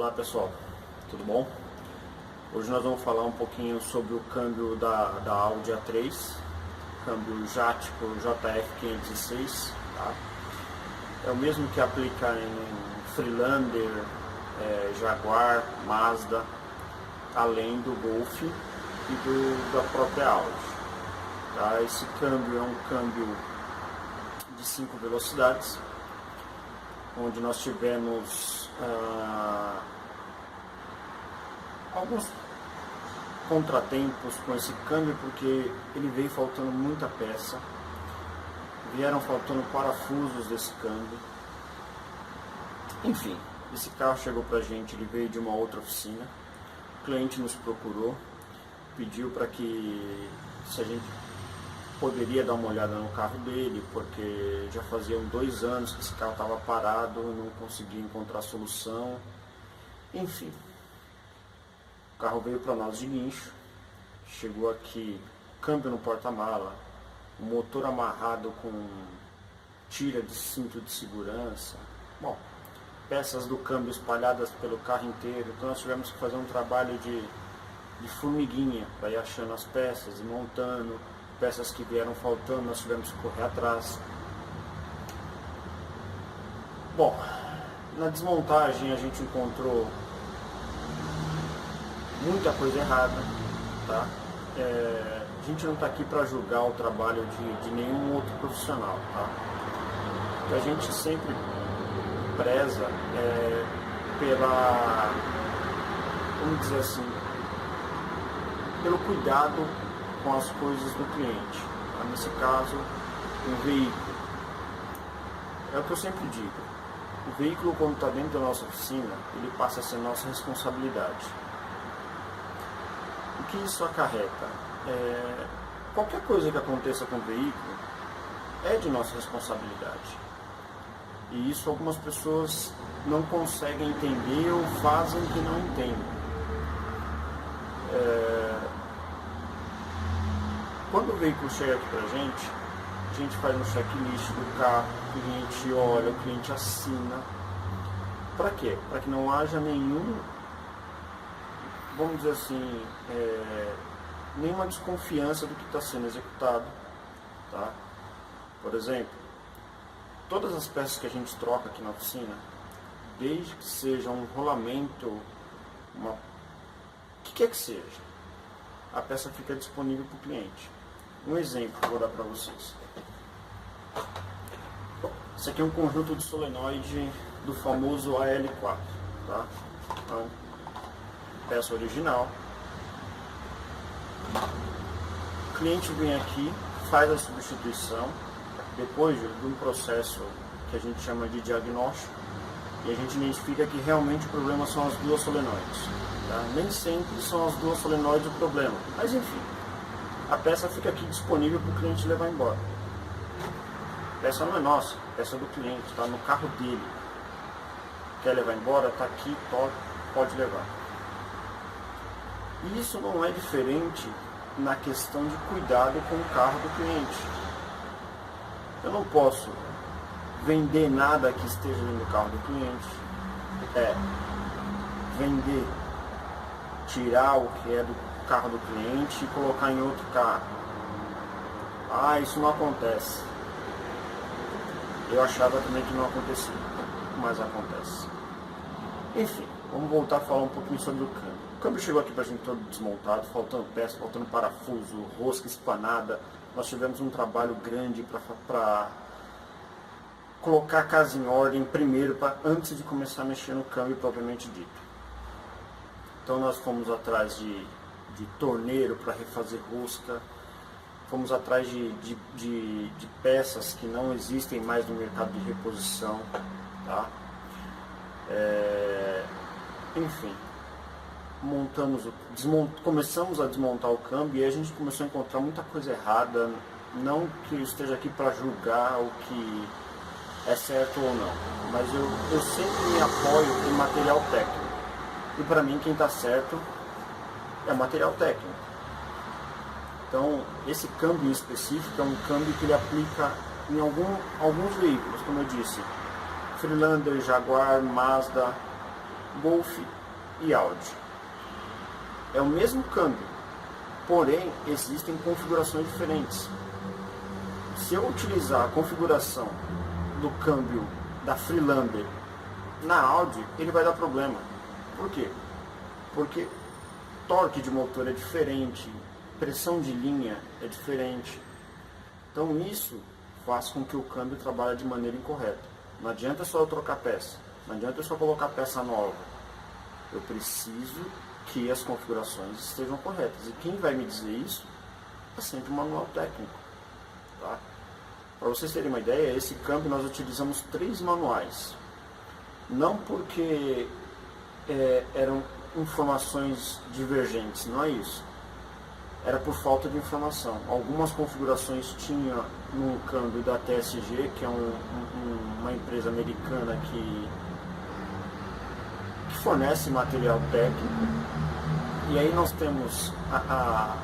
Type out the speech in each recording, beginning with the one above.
Olá pessoal, tudo bom? Hoje nós vamos falar um pouquinho sobre o câmbio da Audi A3, câmbio Jático JF 506, tá? É o mesmo que aplica em Freelander, Jaguar, Mazda, além do Golf e da própria Audi. Tá? Esse câmbio é um câmbio de 5 velocidades, onde nós tivemos alguns contratempos com esse câmbio, porque ele veio faltando muita peça, vieram faltando parafusos desse câmbio. Enfim, esse carro chegou pra gente, ele veio de uma outra oficina, o cliente nos procurou, pediu para que se a gente poderia dar uma olhada no carro dele, porque já faziam 2 anos que esse carro estava parado, não conseguia encontrar solução. Enfim, o carro veio para nós de guincho, chegou aqui, câmbio no porta-mala, o motor amarrado com tira de cinto de segurança, bom, peças do câmbio espalhadas pelo carro inteiro. Então nós tivemos que fazer um trabalho de formiguinha para ir achando as peças e montando. Peças que vieram faltando, nós tivemos que correr atrás. Bom, na desmontagem a gente encontrou muita coisa errada, tá? A gente não está aqui para julgar o trabalho de nenhum outro profissional, tá? O que a gente sempre preza pela, vamos dizer assim, pelo cuidado com as coisas do cliente, tá? Nesse caso, um veículo. É o que eu sempre digo, o veículo, quando está dentro da nossa oficina, ele passa a ser nossa responsabilidade. O que isso acarreta? Qualquer coisa que aconteça com o veículo é de nossa responsabilidade. E isso algumas pessoas não conseguem entender ou fazem que não entendem. Quando o veículo chega aqui pra gente, a gente faz um checklist do carro, o cliente olha, o cliente assina. Para quê? Para que não haja nenhum, vamos dizer assim, nenhuma desconfiança do que está sendo executado, tá? Por exemplo, todas as peças que a gente troca aqui na oficina, desde que seja um rolamento, o que quer que seja, a peça fica disponível para o cliente. Um exemplo que eu vou dar para vocês. Esse aqui é um conjunto de solenoide do famoso AL4, tá? Então, peça original. O cliente vem aqui, faz a substituição, depois de um processo que a gente chama de diagnóstico, e a gente identifica que realmente o problema são as 2 solenoides. Tá? Nem sempre são as 2 solenoides o problema, mas enfim, a peça fica aqui disponível para o cliente levar embora. A peça não é nossa, a peça é do cliente, está no carro dele. Quer levar embora? Está aqui, pode levar. E isso não é diferente na questão de cuidado com o carro do cliente. Eu não posso vender nada que esteja dentro do carro do cliente. Vender, tirar o que é do carro do cliente e colocar em outro carro. Isso não acontece. Eu achava também que não acontecia, mas acontece. Enfim, vamos voltar a falar um pouquinho sobre o câmbio. O câmbio chegou aqui pra gente todo desmontado, faltando peça, faltando parafuso, rosca espanada. Nós tivemos um trabalho grande para colocar a casa em ordem primeiro, antes de começar a mexer no câmbio propriamente dito. Então nós fomos atrás de torneiro para refazer rosca, fomos atrás de peças que não existem mais no mercado de reposição, tá? Enfim, começamos a desmontar o câmbio e a gente começou a encontrar muita coisa errada. Não que eu esteja aqui para julgar o que é certo ou não, mas eu sempre me apoio em material técnico, e para mim quem está certo é material técnico. Então, esse câmbio em específico é um câmbio que ele aplica em alguns veículos, como eu disse, Freelander, Jaguar, Mazda, Golf e Audi. É o mesmo câmbio, porém existem configurações diferentes. Se eu utilizar a configuração do câmbio da Freelander na Audi, ele vai dar problema. Por quê? Porque torque de motor é diferente, pressão de linha é diferente. Então isso faz com que o câmbio trabalhe de maneira incorreta. Não adianta só eu trocar peça, não adianta eu só colocar peça nova. Eu preciso que as configurações estejam corretas. E quem vai me dizer isso é sempre o manual técnico. Tá? Para vocês terem uma ideia, esse câmbio nós utilizamos 3 manuais. Não porque eram informações divergentes, não é isso. Era por falta de informação. Algumas configurações tinham no câmbio da TSG, que é uma empresa americana que fornece material técnico. E aí nós temos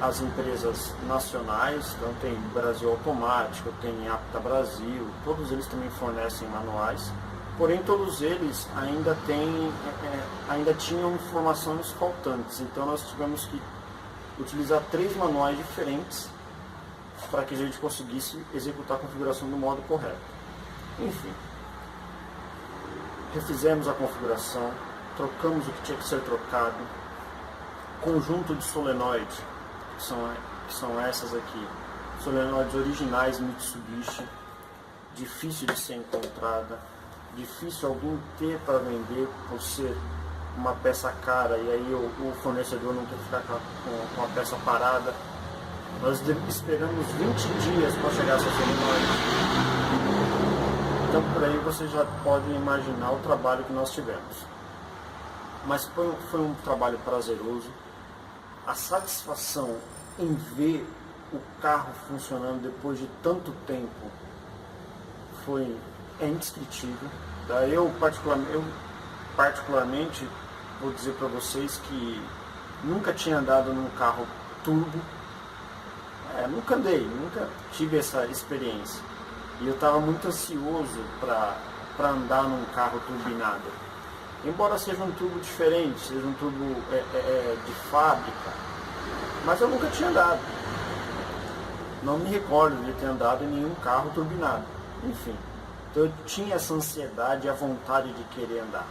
as empresas nacionais, então tem Brasil Automático, tem Apta Brasil, todos eles também fornecem manuais. Porém, todos eles ainda tinham informações faltantes. Então nós tivemos que utilizar 3 manuais diferentes para que a gente conseguisse executar a configuração do modo correto. Enfim, refizemos a configuração, trocamos o que tinha que ser trocado, conjunto de solenoides, que são essas aqui, solenoides originais Mitsubishi, difícil de ser encontrada, difícil alguém ter para vender por ser uma peça cara e aí o fornecedor não quer ficar com a peça parada. Nós esperamos 20 dias para chegar essa solenoide. Então por aí você já pode imaginar o trabalho que nós tivemos. Mas foi um trabalho prazeroso. A satisfação em ver o carro funcionando depois de tanto tempo é indescritível. Eu particularmente vou dizer para vocês que nunca tinha andado num carro turbo, nunca tive essa experiência. E eu estava muito ansioso para andar num carro turbinado. Embora seja um turbo diferente, seja um turbo de fábrica, mas eu nunca tinha andado. Não me recordo de ter andado em nenhum carro turbinado. Enfim, então eu tinha essa ansiedade e a vontade de querer andar.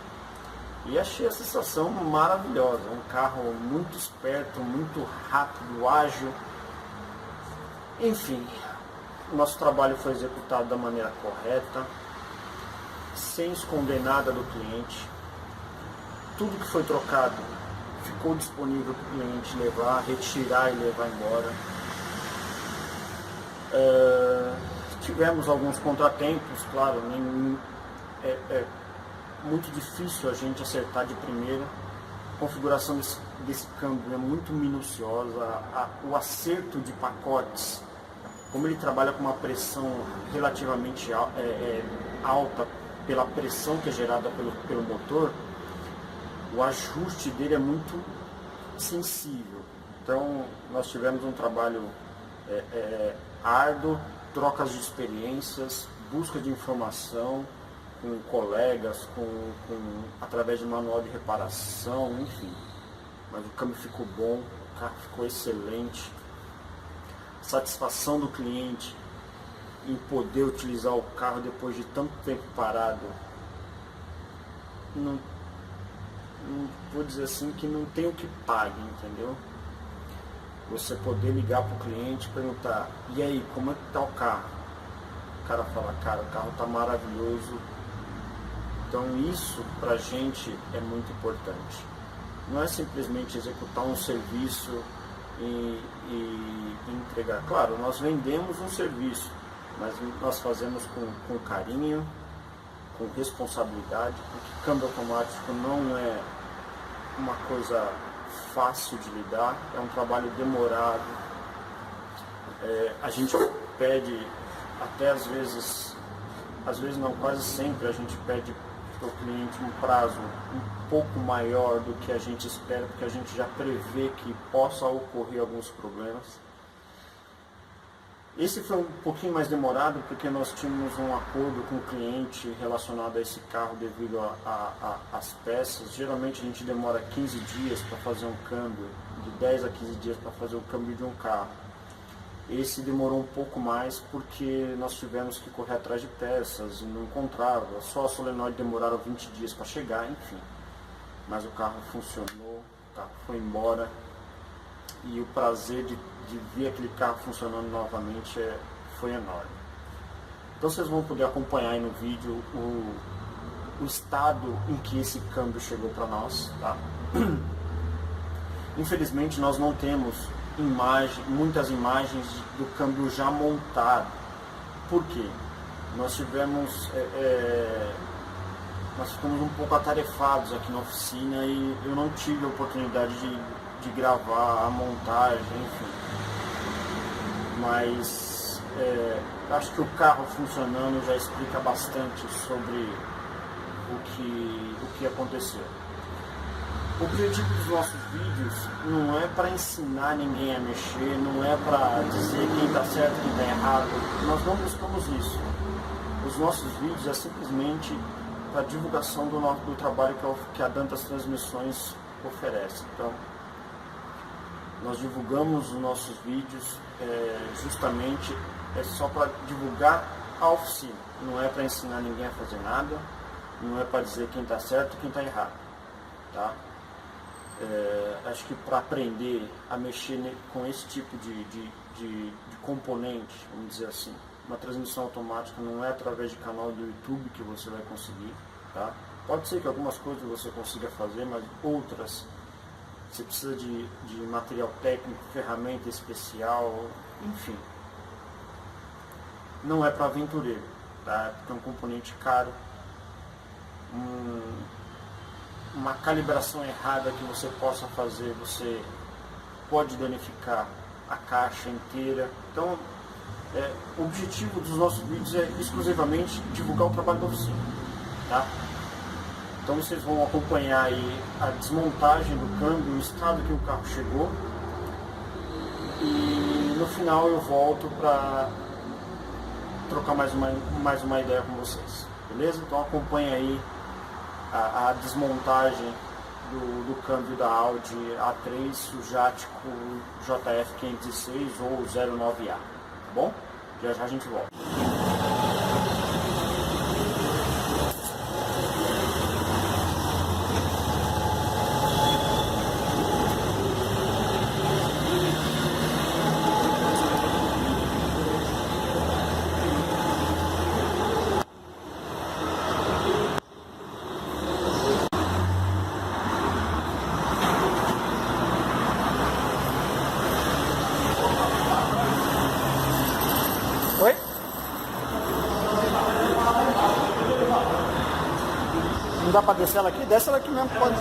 E achei a sensação maravilhosa. Um carro muito esperto, muito rápido, ágil. Enfim, o nosso trabalho foi executado da maneira correta, sem esconder nada do cliente. Tudo que foi trocado ficou disponível para o cliente levar, retirar e levar embora. Tivemos alguns contratempos, claro, é muito difícil a gente acertar de primeira. A configuração desse câmbio é muito minuciosa, o acerto de pacotes, como ele trabalha com uma pressão relativamente alta pela pressão que é gerada pelo motor, o ajuste dele é muito sensível. Então nós tivemos um trabalho árduo, trocas de experiências, busca de informação com colegas, através de manual de reparação, enfim. Mas o câmbio ficou bom, o carro ficou excelente. Satisfação do cliente em poder utilizar o carro depois de tanto tempo parado. Não vou dizer assim que não tem o que pague, entendeu? Você poder ligar para o cliente e perguntar: e aí, como é que está o carro? O cara fala: cara, o carro está maravilhoso. Então isso pra gente é muito importante. Não é simplesmente executar um serviço e entregar. Claro, nós vendemos um serviço, mas nós fazemos com carinho, com responsabilidade, porque câmbio automático não é uma coisa fácil de lidar, é um trabalho demorado. A gente pede até às vezes não, quase sempre a gente pede para o cliente um prazo um pouco maior do que a gente espera, porque a gente já prevê que possa ocorrer alguns problemas. Esse foi um pouquinho mais demorado porque nós tínhamos um acordo com o cliente relacionado a esse carro devido às peças. Geralmente a gente demora 15 dias para fazer um câmbio, de 10 a 15 dias para fazer o câmbio de um carro. Esse demorou um pouco mais porque nós tivemos que correr atrás de peças e não encontrava. Só a solenoide demoraram 20 dias para chegar, enfim. Mas o carro funcionou, o carro foi embora e o prazer de ver aquele carro funcionando novamente foi enorme. Então vocês vão poder acompanhar aí no vídeo o estado em que esse câmbio chegou para nós, tá? Infelizmente nós não temos muitas imagens do câmbio já montado. Por quê? Nós ficamos um pouco atarefados aqui na oficina e eu não tive a oportunidade de gravar a montagem, enfim. Mas acho que o carro funcionando já explica bastante sobre o que aconteceu. O objetivo dos nossos vídeos não é para ensinar ninguém a mexer, não é para dizer quem está certo e quem está errado. Nós não buscamos isso. Os nossos vídeos é simplesmente para divulgação do trabalho que a Dantas Transmissões oferece. Então, nós divulgamos os nossos vídeos justamente só para divulgar a oficina. Não é para ensinar ninguém a fazer nada, não é para dizer quem está certo e quem está errado. Tá? Acho que para aprender a mexer com esse tipo de componente, vamos dizer assim, uma transmissão automática não é através de canal do YouTube que você vai conseguir, tá? Pode ser que algumas coisas você consiga fazer, mas outras você precisa de material técnico, ferramenta especial, enfim. Não é para aventureiro, tá? Porque é um componente caro, uma calibração errada que você possa fazer, você pode danificar a caixa inteira. Então, o objetivo dos nossos vídeos é exclusivamente divulgar o trabalho da oficina, tá? Então vocês vão acompanhar aí a desmontagem do câmbio, o estado que o carro chegou, e no final eu volto para trocar mais uma ideia com vocês, beleza? Então acompanha aí a desmontagem do câmbio da Audi A3 Sujático JF 506 ou 09A, tá bom? Já a gente volta. Oi? Não dá pra descer ela aqui? Desce ela aqui mesmo, pode.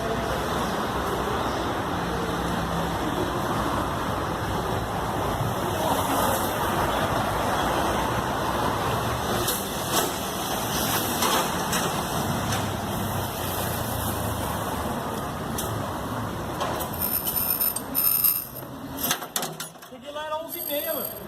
Cheguei lá, era 11h30, mano.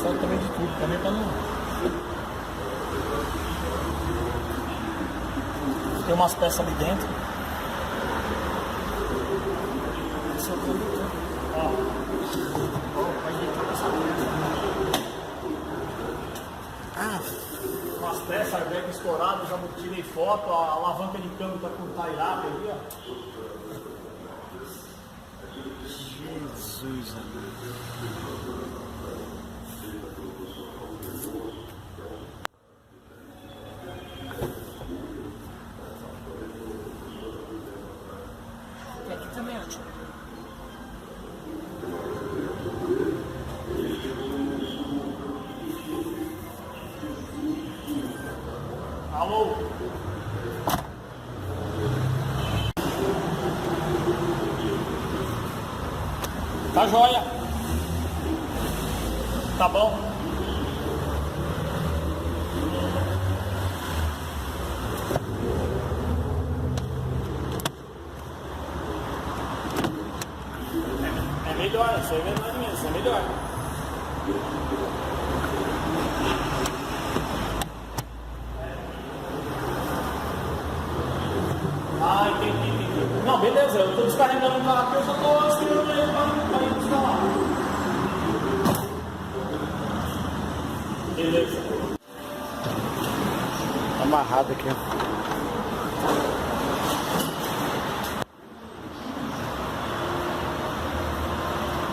fotos também de tudo, também pra não... Tem umas peças ali dentro. Esse é o câmbio. Umas peças, airbag estourado, já tirei foto, a alavanca de câmbio tá com tie-up ali, ó. Jesus, amigo. Aqui também, ó. Alô? Tá joia? Tá bom? É melhor, isso aí é verdade mesmo, é melhor. Ah, entendi. Não, beleza, eu tô descarregando o carro aqui, eu só tô esperando ele pra ir instalar. Beleza. Amarrado aqui.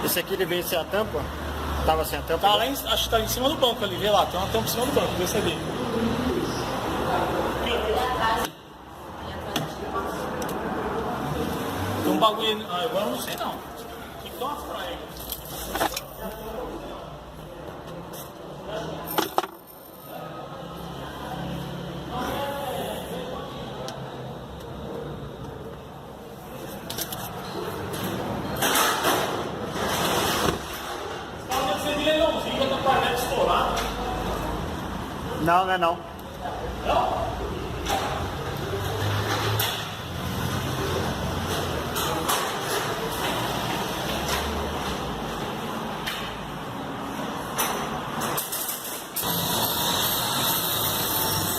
Esse aqui ele veio sem a tampa? Tava sem a tampa? Tá lá acho que tá em cima do banco ali, vê lá, tem uma tampa em cima do banco, vê se é dele. Tem um bagulho. Ah, agora eu não sei não. Tem que dar umas pra ele. Não, não é não.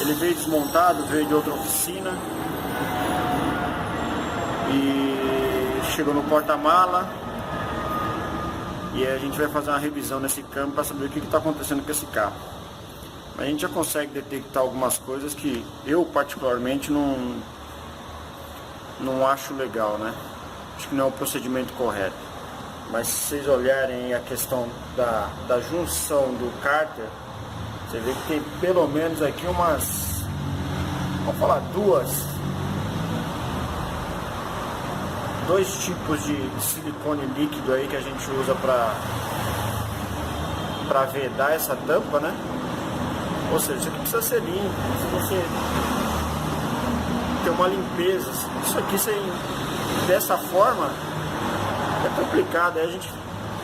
Ele veio desmontado, veio de outra oficina e chegou no porta-mala e a gente vai fazer uma revisão nesse câmbio para saber o que está acontecendo com esse carro. A gente já consegue detectar algumas coisas que eu particularmente não acho legal, né? Acho que não é o procedimento correto. Mas se vocês olharem a questão da junção do cárter, você vê que tem pelo menos aqui umas, vamos falar, dois tipos de silicone líquido aí que a gente usa para vedar essa tampa, né? Ou seja, isso aqui precisa ser limpo, precisa ter uma limpeza. Isso aqui dessa forma é complicado, aí a gente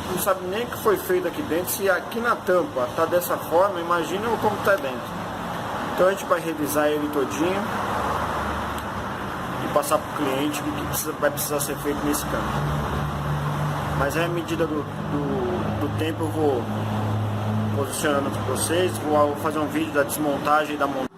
não sabe nem o que foi feito aqui dentro. Se aqui na tampa tá dessa forma, imagina como tá dentro. Então a gente vai revisar ele todinho e passar para o cliente o que vai precisar ser feito nesse campo. Mas à medida do tempo eu vou posicionando para vocês, vou fazer um vídeo da desmontagem e da montagem.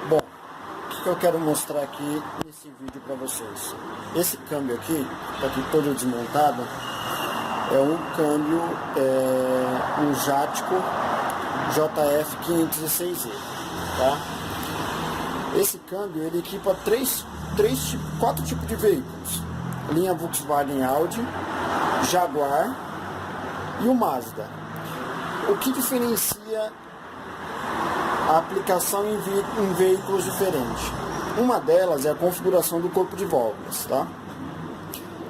Bom, o que eu quero mostrar aqui nesse vídeo para vocês? Esse câmbio aqui, tá aqui todo desmontado, é um câmbio, um Jatco JF516E, tá? Esse câmbio ele equipa quatro tipos de veículos. linha Volkswagen, Audi, Jaguar e o Mazda. O que diferencia a aplicação em veículos diferentes? Uma delas é a configuração do corpo de válvulas, tá?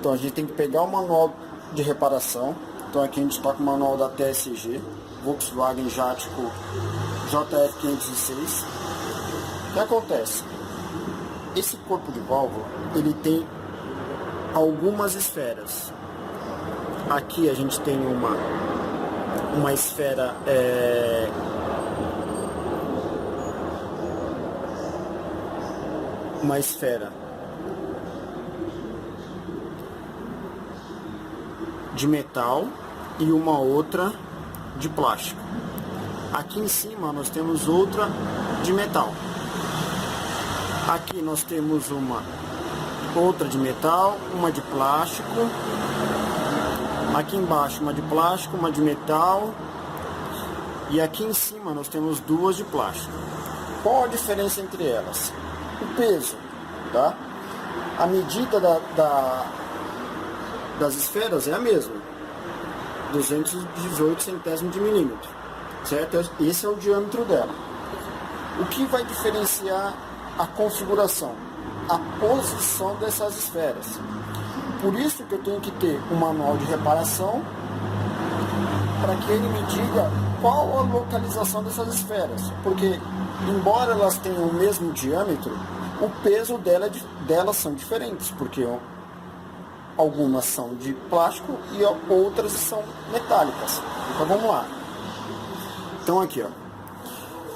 Então a gente tem que pegar o manual de reparação. Então aqui a gente está com o manual da TSG, Volkswagen Jatco JF506. O que acontece? Esse corpo de válvula, ele tem algumas esferas. Aqui a gente tem uma esfera de metal e uma outra de plástico. Aqui em cima nós temos outra de metal. Aqui nós temos outra de metal, uma de plástico. Aqui embaixo uma de plástico, uma de metal. E aqui em cima nós temos duas de plástico. Qual a diferença entre elas? O peso, tá? A medida das esferas é a mesma, 218 centésimos de milímetro, certo? Esse é o diâmetro dela. O que vai diferenciar a configuração? A posição dessas esferas. Por isso que eu tenho que ter um manual de reparação para que ele me diga qual a localização dessas esferas, porque embora elas tenham o mesmo diâmetro, o peso delas são diferentes, porque algumas são de plástico e outras são metálicas. Então vamos lá. Então aqui, ó,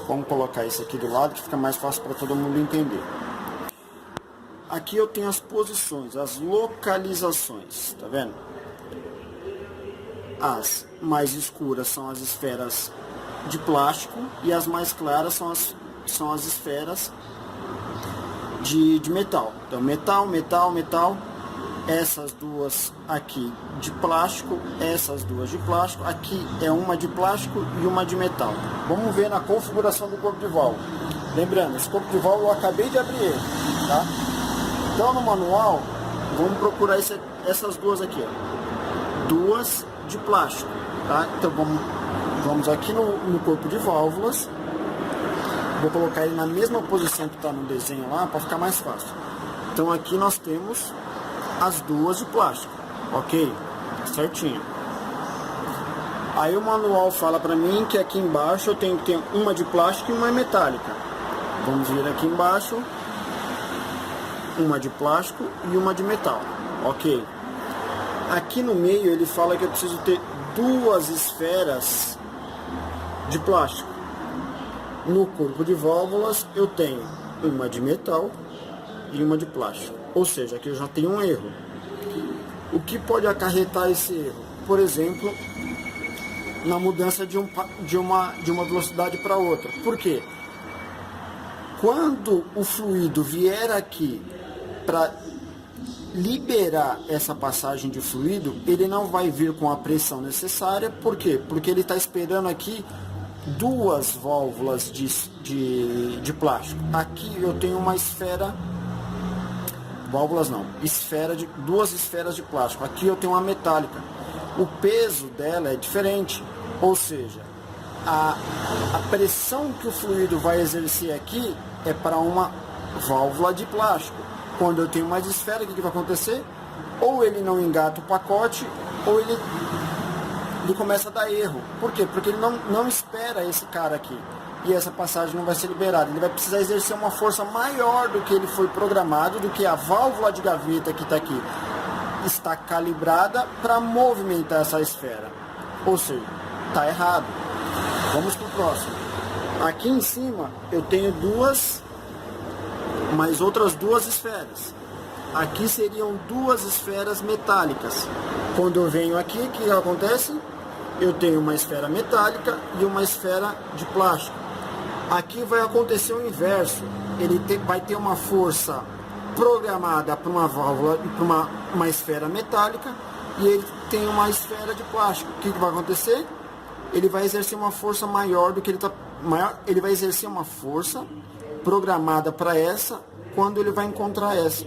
vamos colocar isso aqui do lado que fica mais fácil para todo mundo entender. Aqui eu tenho as posições, as localizações, tá vendo? As mais escuras são as esferas de plástico e as mais claras são as esferas de metal. Então metal, metal, metal. Essas duas aqui de plástico, essas duas de plástico. Aqui é uma de plástico e uma de metal. Vamos ver na configuração do corpo de válvula. Lembrando, esse corpo de válvula eu acabei de abrir ele, tá? Então no manual, vamos procurar essas duas aqui, ó. Duas de plástico, tá? Então vamos aqui no corpo de válvulas. Vou colocar ele na mesma posição que está no desenho lá, para ficar mais fácil. Então aqui nós temos as duas de plástico, ok? Certinho. Aí o manual fala para mim que aqui embaixo eu tenho que ter uma de plástico e uma metálica. Vamos ver aqui embaixo. Uma de plástico e uma de metal, ok? Aqui no meio ele fala que eu preciso ter duas esferas de plástico. No corpo de válvulas eu tenho uma de metal e uma de plástico. Ou seja, aqui eu já tenho um erro. O que pode acarretar esse erro? Por exemplo, na mudança de uma velocidade para outra. Por quê? Quando o fluido vier aqui para liberar essa passagem de fluido, ele não vai vir com a pressão necessária. Por quê? Porque ele está esperando aqui duas válvulas de plástico. Aqui eu tenho uma esfera, válvulas não, duas esferas de plástico. Aqui eu tenho uma metálica. O peso dela é diferente, ou seja, a pressão que o fluido vai exercer aqui é para uma válvula de plástico. Quando eu tenho mais esfera, o que vai acontecer? Ou ele não engata o pacote, ou ele começa a dar erro. Por quê? Porque ele não espera esse cara aqui. E essa passagem não vai ser liberada. Ele vai precisar exercer uma força maior do que ele foi programado, do que a válvula de gaveta que está aqui está calibrada para movimentar essa esfera. Ou seja, está errado. Vamos para o próximo. Aqui em cima eu tenho mais outras duas esferas. Aqui seriam duas esferas metálicas. Quando eu venho aqui, o que acontece? Eu tenho uma esfera metálica e uma esfera de plástico. Aqui vai acontecer o inverso. Ele vai ter uma força programada para uma válvula, para uma esfera metálica, e ele tem uma esfera de plástico. O que vai acontecer? Ele vai exercer uma força maior do que ele está. Ele vai exercer uma força programada para essa quando ele vai encontrar essa.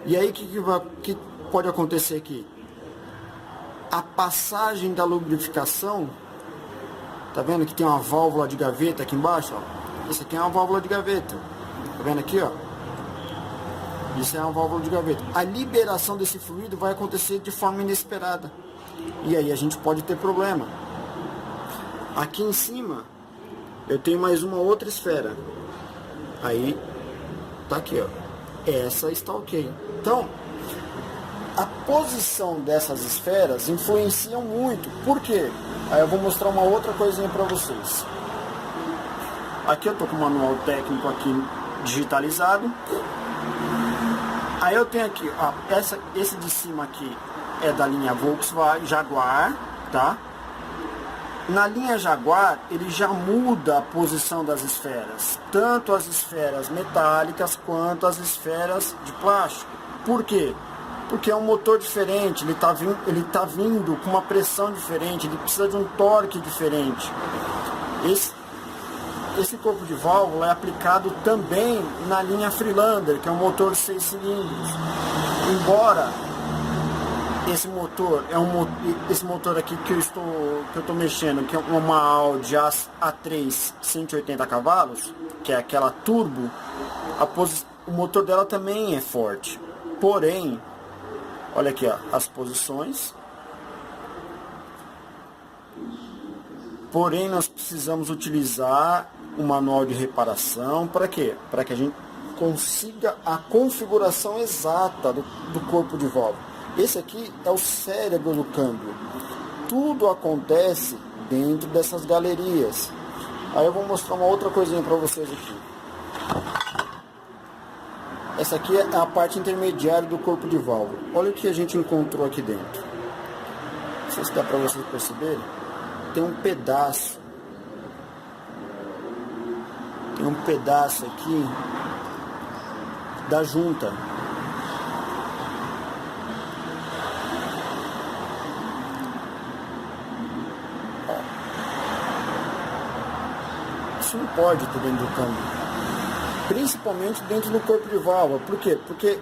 E aí que pode acontecer aqui? A passagem da lubrificação, tá vendo que tem uma válvula de gaveta aqui embaixo, ó? Isso aqui é uma válvula de gaveta, tá vendo aqui, ó? Isso é uma válvula de gaveta. A liberação desse fluido vai acontecer de forma inesperada. E aí a gente pode ter problema. Aqui em cima, eu tenho mais uma outra esfera. Aí, tá aqui, ó. Essa está ok. Então, a posição dessas esferas influencia muito. Por quê? Aí eu vou mostrar uma outra coisinha para vocês. Aqui eu tô com o manual técnico aqui digitalizado. Aí eu tenho aqui, ó, esse de cima aqui é da linha Volkswagen Jaguar, tá? Na linha Jaguar, ele já muda a posição das esferas, tanto as esferas metálicas quanto as esferas de plástico. Por quê? Porque é um motor diferente, ele tá vindo com uma pressão diferente, ele precisa de um torque diferente. Esse corpo de válvula é aplicado também na linha Freelander, que é um motor 6 cilindros. Embora esse motor esse motor aqui que eu estou mexendo, que é uma Audi A3 180 cavalos, que é aquela turbo, o motor dela também é forte. Porém, olha aqui, ó, as posições. Porém, nós precisamos utilizar o manual de reparação. Para quê? Para que a gente consiga a configuração exata do corpo de válvula. Esse aqui é o cérebro do câmbio. Tudo acontece dentro dessas galerias. Aí eu vou mostrar uma outra coisinha para vocês aqui. Essa aqui é a parte intermediária do corpo de válvula. Olha o que a gente encontrou aqui dentro. Não sei se dá para vocês perceberem. Tem um pedaço. Tem um pedaço aqui da junta. Isso não pode ter dentro do câmbio, principalmente dentro do corpo de válvula. Por quê? Porque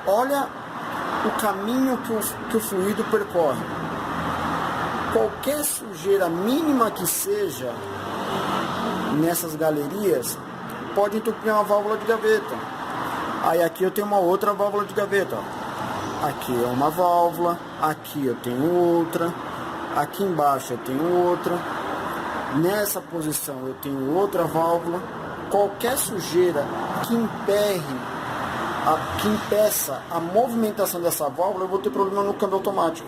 olha o caminho que o fluido percorre. Qualquer sujeira mínima que seja nessas galerias pode entupir uma válvula de gaveta. Aí aqui eu tenho uma outra válvula de gaveta, ó. Aqui é uma válvula, aqui eu tenho outra, aqui embaixo eu tenho outra. Nessa posição eu tenho outra válvula. Qualquer sujeira que impeça a movimentação dessa válvula, eu vou ter problema no câmbio automático.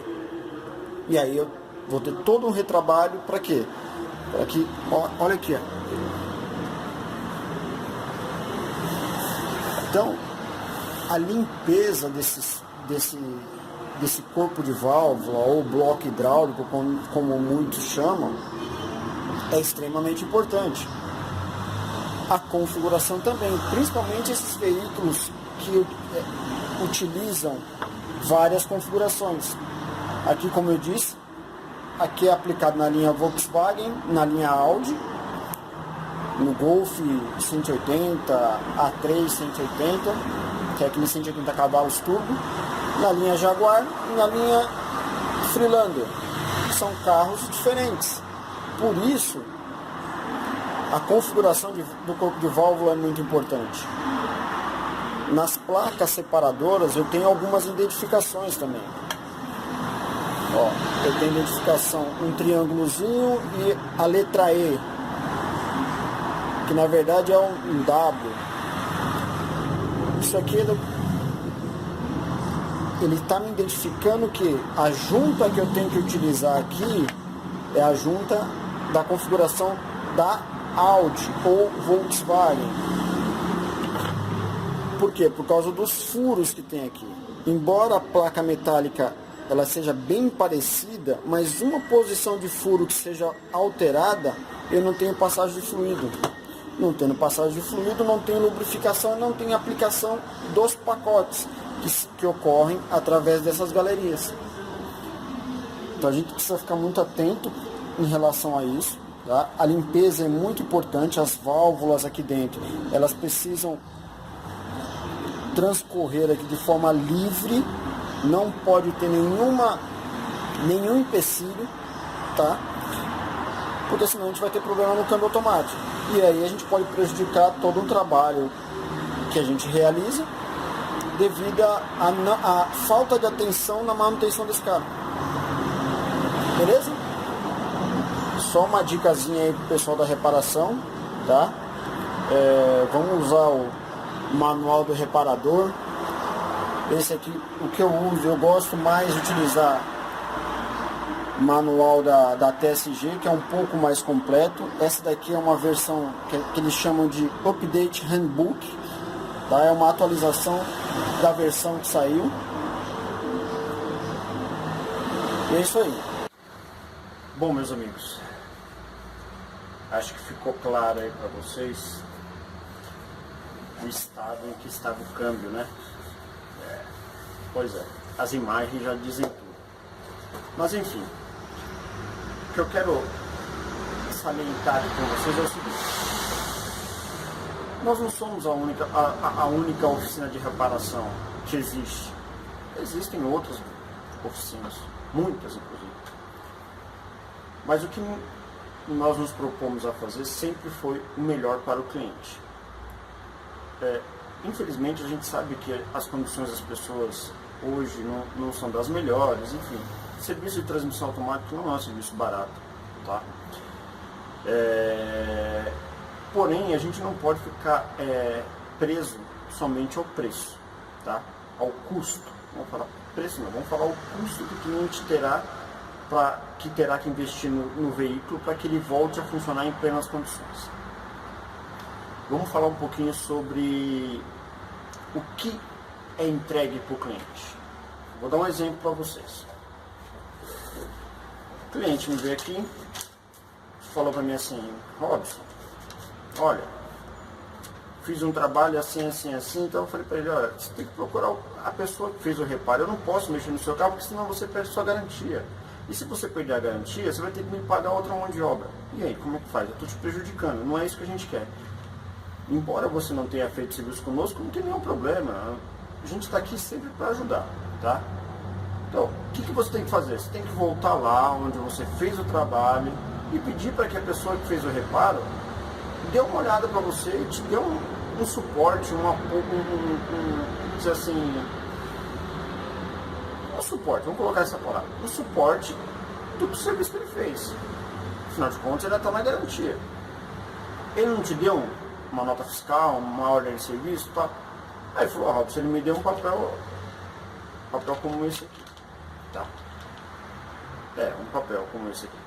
E aí eu vou ter todo um retrabalho para quê? Para que, olha aqui, ó. Então, a limpeza desse corpo de válvula ou bloco hidráulico, como muitos chamam, é extremamente importante. A configuração também, principalmente esses veículos que utilizam várias configurações. Aqui, como eu disse, aqui é aplicado na linha Volkswagen, na linha Audi, no Golf 180, A3 180, que é aquele 180 cavalos turbo, na linha Jaguar e na linha Freelander. São carros diferentes. Por isso, a configuração do corpo de válvula é muito importante. Nas placas separadoras eu tenho algumas identificações também. Ó, eu tenho identificação, um triângulozinho e a letra E, que na verdade é um W. Isso aqui ele está me identificando que a junta que eu tenho que utilizar aqui é a junta da configuração da Audi ou Volkswagen. Por quê? Por causa dos furos que tem aqui. Embora a placa metálica ela seja bem parecida, mas uma posição de furo que seja alterada, eu não tenho passagem de fluido. Não tendo passagem de fluido, não tem lubrificação, não tem aplicação dos pacotes que ocorrem através dessas galerias. Então a gente precisa ficar muito atento em relação a isso, tá? A limpeza é muito importante. As válvulas aqui dentro, elas precisam transcorrer aqui de forma livre, não pode ter nenhum empecilho, tá? Porque senão a gente vai ter problema no câmbio automático. E aí a gente pode prejudicar todo um trabalho que a gente realiza devido à falta de atenção na manutenção desse carro. Beleza? Só uma dicasinha aí pro pessoal da reparação, tá? Vamos usar o manual do reparador. Esse aqui, o que eu uso, eu gosto mais de utilizar o manual da TSG, que é um pouco mais completo. Essa daqui é uma versão que eles chamam de Update Handbook, tá? É uma atualização da versão que saiu. E é isso aí. Bom, meus amigos, acho que ficou claro aí para vocês o estado em que estava o câmbio, né? Pois é, as imagens já dizem tudo. Mas enfim, o que eu quero salientar aqui com vocês é o seguinte: nós não somos a única oficina de reparação que existe. Existem outras oficinas, muitas inclusive. Mas o que nós nos propomos a fazer sempre foi o melhor para o cliente. Infelizmente a gente sabe que as condições das pessoas hoje não são das melhores, enfim. Serviço de transmissão automática não é um serviço barato, tá? Porém, a gente não pode ficar preso somente ao preço, tá? Ao custo. Vamos falar preço não, vamos falar o custo que o cliente terá que investir no veículo para que ele volte a funcionar em plenas condições. Vamos falar um pouquinho sobre o que é entregue para o cliente. Vou dar um exemplo para vocês. O cliente me veio aqui, falou para mim assim: Robson, olha, fiz um trabalho assim, assim, assim. Então eu falei para ele: olha, você tem que procurar a pessoa que fez o reparo. Eu não posso mexer no seu carro, porque senão você perde sua garantia. E se você perder a garantia, você vai ter que me pagar outra mão de obra. E aí, como é que faz? Eu estou te prejudicando, não é isso que a gente quer. Embora você não tenha feito serviço conosco, não tem nenhum problema. A gente está aqui sempre para ajudar, tá? Então, o que você tem que fazer? Você tem que voltar lá onde você fez o trabalho e pedir para que a pessoa que fez o reparo dê uma olhada para você e te dê um suporte, dizer assim, um suporte, vamos colocar essa palavra, um suporte do serviço que ele fez. Afinal de contas, ele está na garantia. Ele não te deu uma nota fiscal, uma ordem de serviço, tá? Aí ele falou: Robson, ele me deu um papel como esse aqui, tá? Um papel como esse aqui.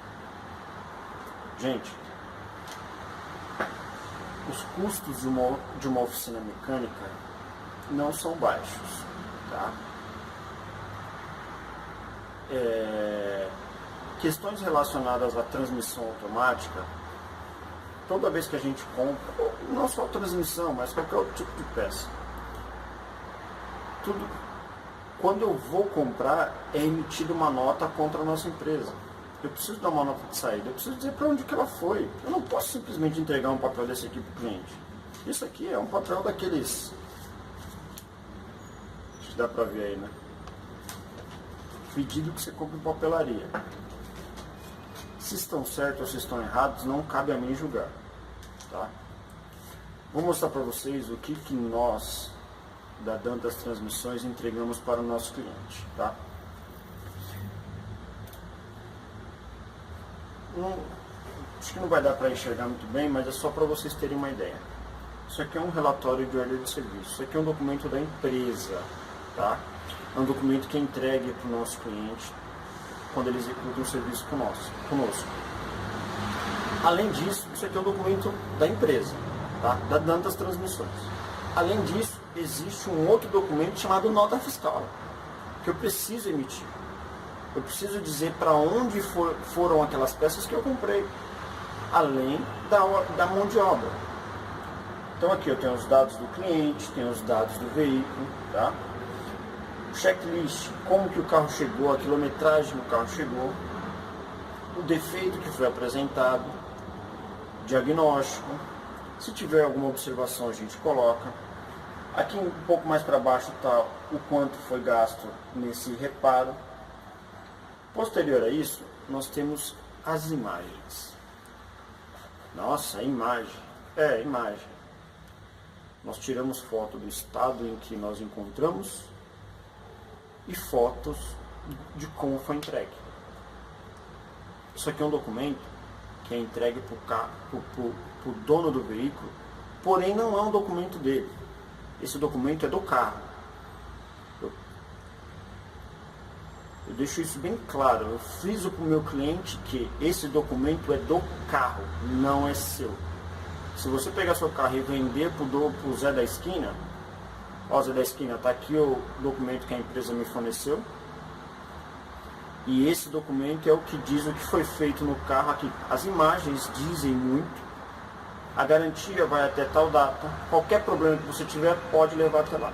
Gente, os custos de uma oficina mecânica não são baixos, tá? Questões relacionadas à transmissão automática, toda vez que a gente compra, não só a transmissão, mas qualquer outro tipo de peça, quando eu vou comprar, é emitida uma nota contra a nossa empresa. Eu preciso dar uma nota de saída, eu preciso dizer para onde que ela foi. Eu não posso simplesmente entregar um papel desse aqui para o cliente. Isso aqui é um papel daqueles... Acho que dá para ver aí, né? Pedido que você compra em papelaria. Se estão certos ou se estão errados, não cabe a mim julgar, tá? Vou mostrar para vocês o que nós, da Dantas Transmissões, entregamos para o nosso cliente, tá? Acho que não vai dar para enxergar muito bem, mas é só para vocês terem uma ideia. Isso aqui é um relatório de ordem de serviço. Isso aqui é um documento da empresa, tá? É um documento que é entregue para o nosso cliente quando ele executa um serviço conosco. Além disso, isso aqui é um documento da empresa, tá? Da Dantas Transmissões. Além disso, existe um outro documento chamado nota fiscal, que eu preciso emitir. Eu preciso dizer para onde foram aquelas peças que eu comprei, além da mão de obra. Então aqui eu tenho os dados do cliente, tenho os dados do veículo, tá? Checklist, como que o carro chegou, a quilometragem que o carro chegou, o defeito que foi apresentado, diagnóstico, se tiver alguma observação a gente coloca, Aqui um pouco mais para baixo está o quanto foi gasto nesse reparo. Posterior a isso, nós temos as imagens. Nossa, imagem. Imagem. Nós tiramos foto do estado em que nós encontramos e fotos de como foi entregue. Isso aqui é um documento que é entregue para o dono do veículo, porém não é um documento dele. Esse documento é do carro. Eu deixo isso bem claro. Eu friso para o meu cliente que esse documento é do carro, não é seu. Se você pegar seu carro e vender para o Zé da Esquina, ó, Zé da Esquina, está aqui o documento que a empresa me forneceu. E esse documento é o que diz o que foi feito no carro aqui. As imagens dizem muito. A garantia vai até tal data. Qualquer problema que você tiver, pode levar até lá.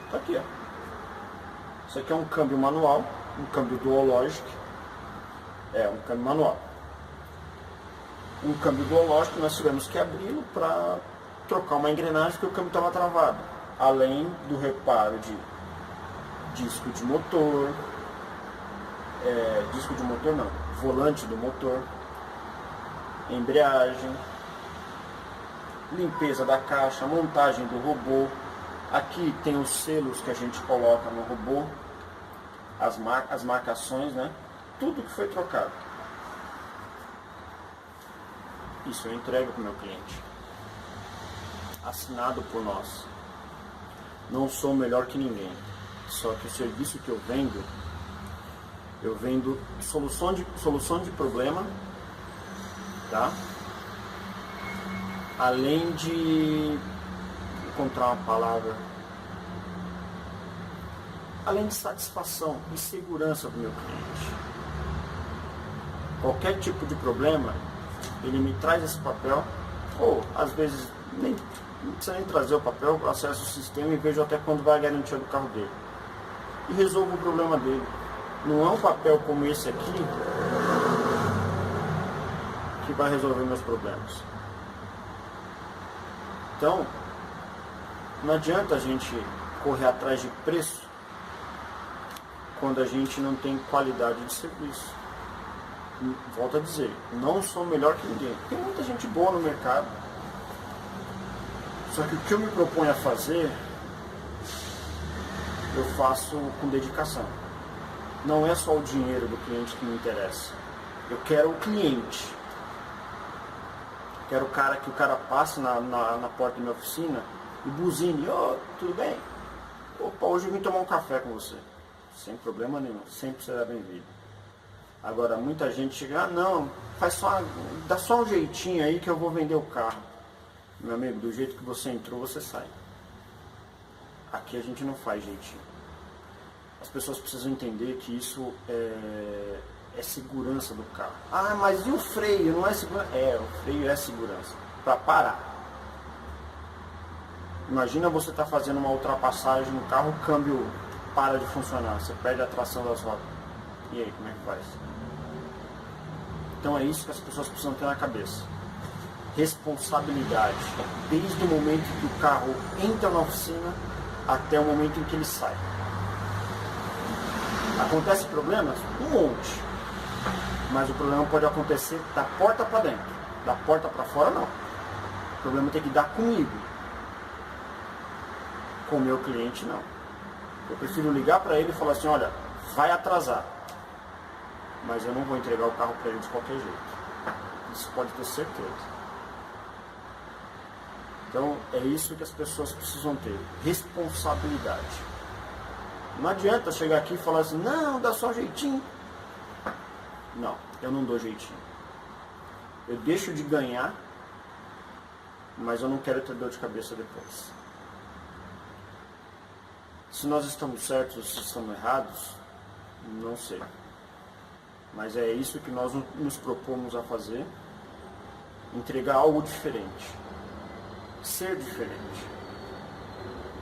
Está aqui, ó. Isso aqui é um câmbio manual, um câmbio duológico. Um câmbio manual. Um câmbio duológico, nós tivemos que abri-lo para trocar uma engrenagem porque o câmbio estava travado. Além do reparo de disco de motor, volante do motor, embreagem, limpeza da caixa, montagem do robô. Aqui tem os selos que a gente coloca no robô, as marcações, né? Tudo que foi trocado. Isso eu entrego para o meu cliente. Assinado por nós. Não sou melhor que ninguém. Só que o serviço que eu vendo solução de problema, tá? Além de encontrar uma palavra, além de satisfação e segurança do meu cliente. Qualquer tipo de problema, ele me traz esse papel, ou às vezes não precisa nem trazer o papel, eu acesso o sistema e vejo até quando vai a garantia do carro dele. E resolvo o problema dele. Não é um papel como esse aqui que vai resolver meus problemas. Então, não adianta a gente correr atrás de preço quando a gente não tem qualidade de serviço. Volto a dizer, não sou melhor que ninguém. Tem muita gente boa no mercado. Só que o que eu me proponho a fazer, eu faço com dedicação. Não é só o dinheiro do cliente que me interessa. Eu quero o cliente. Quero que o cara passe na porta da minha oficina e buzine. Ô, tudo bem? Opa, hoje eu vim tomar um café com você. Sem problema nenhum, sempre será bem-vindo. Agora, muita gente chega, não, dá só um jeitinho aí que eu vou vender o carro. Meu amigo, do jeito que você entrou, você sai. Aqui a gente não faz jeitinho. As pessoas precisam entender que isso é segurança do carro. Ah, mas e o freio? Não é segurança? O freio é segurança. Para parar. Imagina você estar fazendo uma ultrapassagem no carro, o câmbio para de funcionar, você perde a tração das rodas. E aí, como é que faz? Então é isso que as pessoas precisam ter na cabeça. Responsabilidade. Desde o momento que o carro entra na oficina até o momento em que ele sai. Acontece problemas? Um monte. Mas o problema pode acontecer da porta para dentro. Da porta para fora, não. O problema tem que dar comigo. Com o meu cliente, não. Eu prefiro ligar para ele e falar assim, olha, vai atrasar. Mas eu não vou entregar o carro para ele de qualquer jeito. Isso pode ter certeza. Então, é isso que as pessoas precisam ter. Responsabilidade. Não adianta chegar aqui e falar assim, não, dá só um jeitinho. Não, eu não dou jeitinho. Eu deixo de ganhar, mas eu não quero ter dor de cabeça depois. Se nós estamos certos ou se estamos errados, não sei. Mas é isso que nós nos propomos a fazer. Entregar algo diferente. Ser diferente.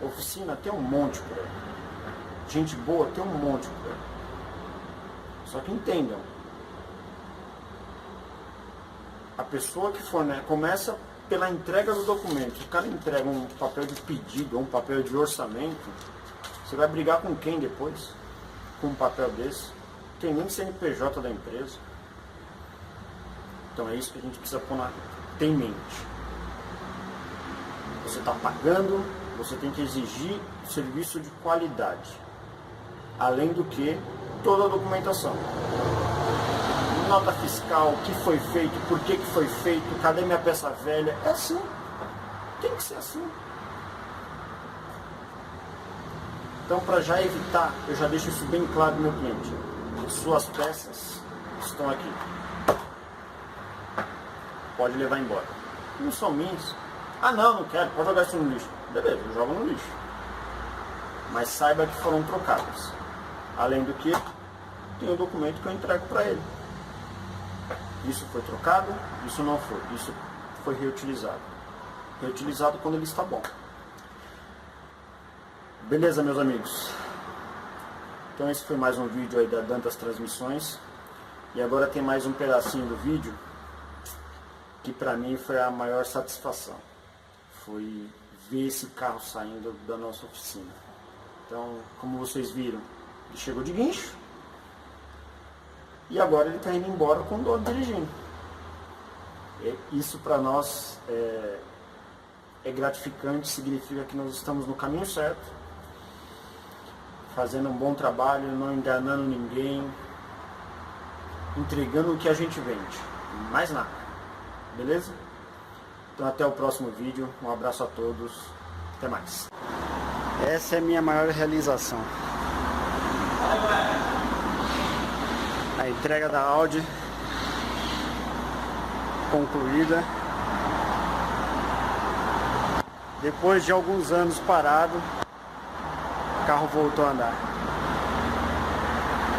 Oficina tem um monte por aí. Gente boa tem um monte por aí. Só que entendam. A pessoa que começa pela entrega do documento. Se o cara entrega um papel de pedido ou um papel de orçamento, você vai brigar com quem depois? Com um papel desse? Tem nem CNPJ da empresa. Então é isso que a gente precisa ter em mente. Você está pagando, você tem que exigir serviço de qualidade. Além do que, toda a documentação. Nota fiscal, o que foi feito, por que foi feito, cadê minha peça velha? É assim. Tem que ser assim. Então, para já evitar, eu já deixo isso bem claro para o meu cliente. Suas peças estão aqui. Pode levar embora. Não são minhas. Ah, não quero, pode jogar isso no lixo. Beleza, eu jogo no lixo. Mas saiba que foram trocadas. Além do que, tem o documento que eu entrego para ele. Isso foi trocado, isso não foi. Isso foi reutilizado. Reutilizado quando ele está bom. Beleza, meus amigos? Então esse foi mais um vídeo aí da Dantas Transmissões. E agora tem mais um pedacinho do vídeo que para mim foi a maior satisfação. Foi ver esse carro saindo da nossa oficina. Então, como vocês viram, ele chegou de guincho. E agora ele está indo embora com o dono dirigindo. Isso para nós é gratificante, significa que nós estamos no caminho certo, fazendo um bom trabalho, não enganando ninguém, entregando o que a gente vende, mais nada, beleza? Então até o próximo vídeo, um abraço a todos, até mais. Essa é a minha maior realização. A entrega da Audi concluída. Depois de alguns anos parado, o carro voltou a andar.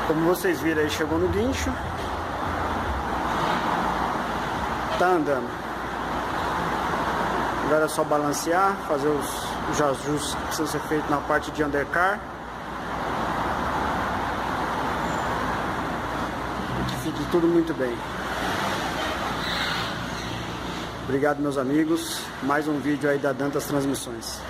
Como vocês viram aí, chegou no guincho. Tá andando. Agora é só balancear, fazer os ajustes que precisam ser feitos na parte de undercar. Fique tudo muito bem. Obrigado, meus amigos. Mais um vídeo aí da Dantas Transmissões.